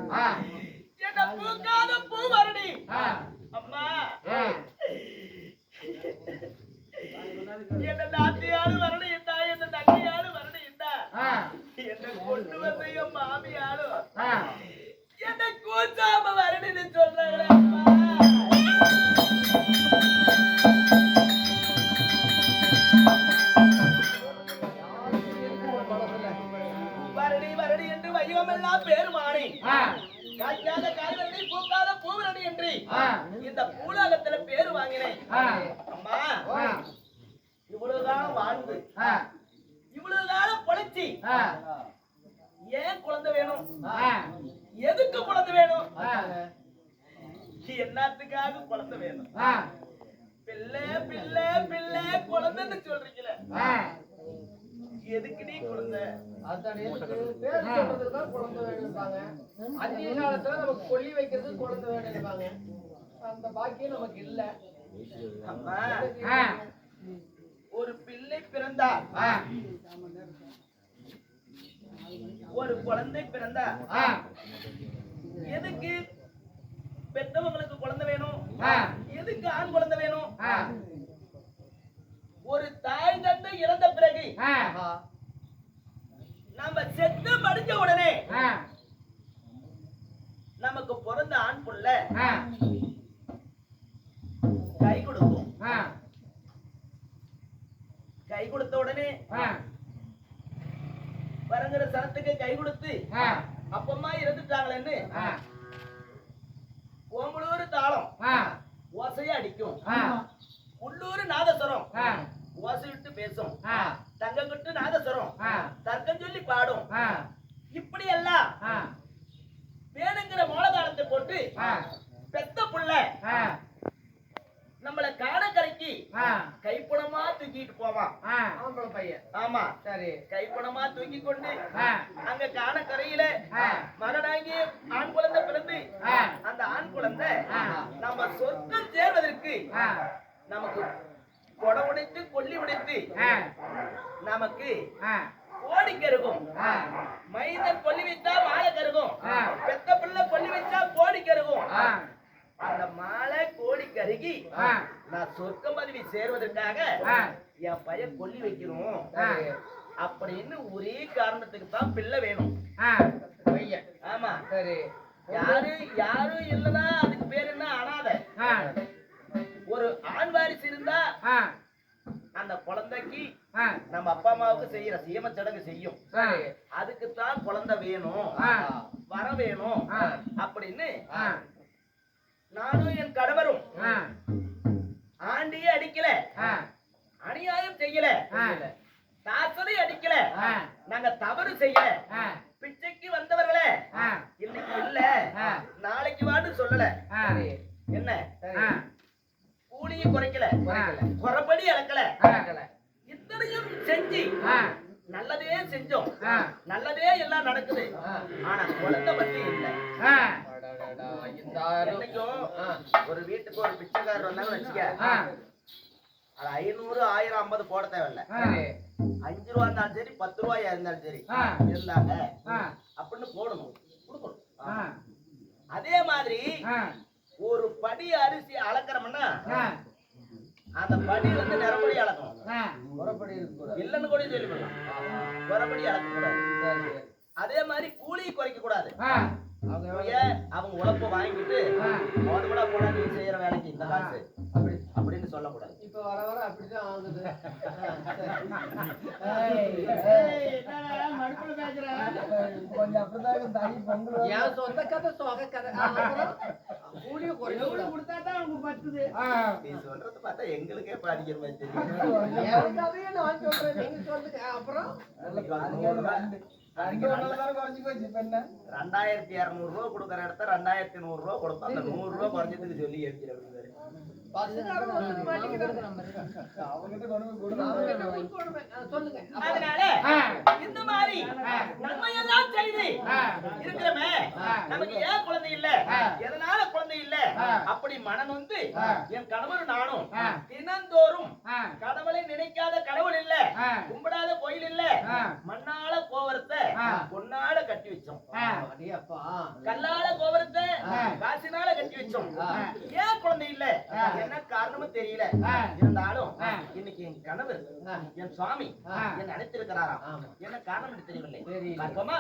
என்ன பூக்காத பூ வரடி அம்மா என்ன நாத்தியாரு வரணும் என்ன என்ன தங்கையாரு வரணும் என்ன கொண்டு வந்த என் மாமியாரும் என்ன கூச்சாம வரணும்னு சொல்றாங்களே அம்மா வரடி வரடி என்று வையமெல்லாம் பேரு மாறி காய்க்காத காய்வரடி பூக்காத பூவரடி என்று இந்த பூலகத்துல பேரு வாங்கினேன் அம்மா இவ்வளவுதான் வாழ்ந்து இவ்வளவுதான் பொழைச்சி ஏன் குழந்தை வேணும் எதுக்கு குழந்தை வேணும் என்னத்துக்காக குழந்தை வேணும் பிள்ளை பிள்ளை பிள்ளை குழந்தைன்னு சொல்றீங்களே எதுக்கு நீ குழந்தை பேர் சொல்றதுதான் குழந்தை வேணும்பாங்க அந்நிய காலத்துல நமக்கு கொல்லி வைக்கிறது குழந்தை வேணும்பாங்க அந்த பாக்கியம் நமக்கு இல்ல அம்மா ஒரு பிள்ளை பிறந்தா ஒரு குழந்தை பிறந்தா எதுக்கு பெற்றவங்களுக்கு குழந்தை வேணும் எதுக்கு ஆண் குழந்தை வேணும் ஒரு தாய் தந்தை இறந்த பிறகு நம்ம செத்து மடிஞ்ச உடனே நமக்கு பிறந்த ஆண் புள்ள கை கொடுக்கும் கை கொடுத்த உடனே வரங்கிற சனத்துக்கு கை கொடுத்து அப்பமா இறந்துட்டாங்களேன்னு ஓம்பலூர் தாளம் ஓசையா அடிக்கும் உள்ளூர் நாதஸ்வரம் ஓசை விட்டு பேசும் தங்கக்கிட்டு நாதஸ்வரம் தர்க்கம் சொல்லி பாடும் இப்படி எல்லாம் வேணுங்கிற மோளதாளத்தை போட்டு பெத்த புள்ள நம்மள காணக்கரைக்கு கைப்பணமா தூக்கிட்டு போவான் ஆம்பளை பையன் ஆமா சரி கைப்பணமா தூக்கி கொண்டு அங்க காணக்கரையில மகனாகி ஆண் குழந்தை பிறந்து அந்த ஆண் குழந்தை நம்ம சொர்க்கம் சேர்வதற்கு நமக்கு கொடை உடைத்து கொல்லி உடைத்து நமக்கு கோடி கருகும் மைதன் கொல்லி வைத்தா மாலை கருகும் பெத்த பிள்ளை கொல்லி வைத்தா கோடி கருகும் அந்த மாலை கோடி கருகி நான் சொர்க்க பதவி சேர்வதற்காக என் பையன் கொல்லி வைக்கணும் அப்படின்னு ஒரே காரணத்துக்கு தான் பிள்ளை வேணும் பையன் ஆமா சரி யாரும் இல்லனா அதுக்கு பேர் என்ன அனாதை ஒரு ஆண் வாரிசு இருந்தா அந்த குழந்தைக்கு நம்ம அப்பா அம்மாவுக்கு செய்யற சீம சடங்கு செய்யும் அதுக்குத்தான் குழந்தை வேணும் வர வேணும் அப்படின்னு நானும் என் கணவரும் ஆண்டியே அடிக்கல அநியாயம் செய்யல தாசனை அடிக்கல நாங்க தவறு செய்யல பிச்சைக்கு வந்தவர்களே இன்னைக்கு இல்ல நாளைக்கு வான்னு சொல்லல என்ன கூலியும் குறைக்கல குறைபடி அளக்கல இத்தனையும் செஞ்சு நல்லதே செஞ்சோம் நல்லதே எல்லாம் நடக்குது ஆனா குழந்தை பத்தி இல்ல ஒரு வீட்டுக்கு ஒரு பிச்சைக்காரர் வந்தாலும் வச்சுக்க அது 500 1000 50 போட தேவையில்ல 5 ரூபா இருந்தாலும் சரி 10 ரூபாயா இருந்தாலும் சரி இருந்தாங்க அப்படின்னு போடணும் கொடுக்கணும் அதே மாதிரி ஒரு படி அரிசி அளக்கிறோம்னா அந்த படி வந்து நிறப்படி அளக்கணும் இல்லன்னு கூட சொல்லி பண்ணலாம் குறைபடி அளக்க கூடாது அதே மாதிரி கூலி குறைக்க கூடாது அவங்க உழைப்ப வாங்கிட்டு கூட போட நீ செய்யற வேலைக்கு இந்த காசு அப்படின்னு சொல்லக்கூடாது இப்ப வர வர அப்படிதான் ஆகுது கொஞ்சம் அப்படிதான் என் சொந்த கதை சொக கதை கூலிய குறைக்க கொடுத்தாதான் அவங்க பத்துது நீ சொல்றது பார்த்தா எங்களுக்கே பாதிக்கிற மாதிரி தெரியும் என் கதையை நான் சொல்றேன் நீங்க சொல்லுங்க அப்புறம் 2200 ரூபா கொடுக்கற இடத்த 2100 ரூபா கொடுப்போம் அந்த 100 ரூபா குறைஞ்சதுக்கு சொல்லி எடுக்கிறாரு அதனால இந்த மாதிரி நன்மையெல்லாம் செய்து இருக்கிறமே நமக்கு ஏன் குழந்தை இல்ல, எதனால குழந்தை இல்ல அப்படி மனம் வந்து என் கணவர் நானும் தினந்தோறும் கடவுளை நினைக்காத கடவுள் இல்ல, கும்பிடாத கோயில் இல்ல, மண்ணால கோவரத்தை பொன்னால கட்டி வச்சோம், கல்லால கோவரத்தை காசினால கட்டி வச்சோம். ஏன் குழந்தை இல்ல, என்ன காரணமும் தெரியல. இருந்தாலும் இன்னைக்கு என் கணவர் என் சுவாமி என்ன அழைத்திருக்கிறாராம். என்ன காரணம் தெரியவில்லை. பார்ப்போமா?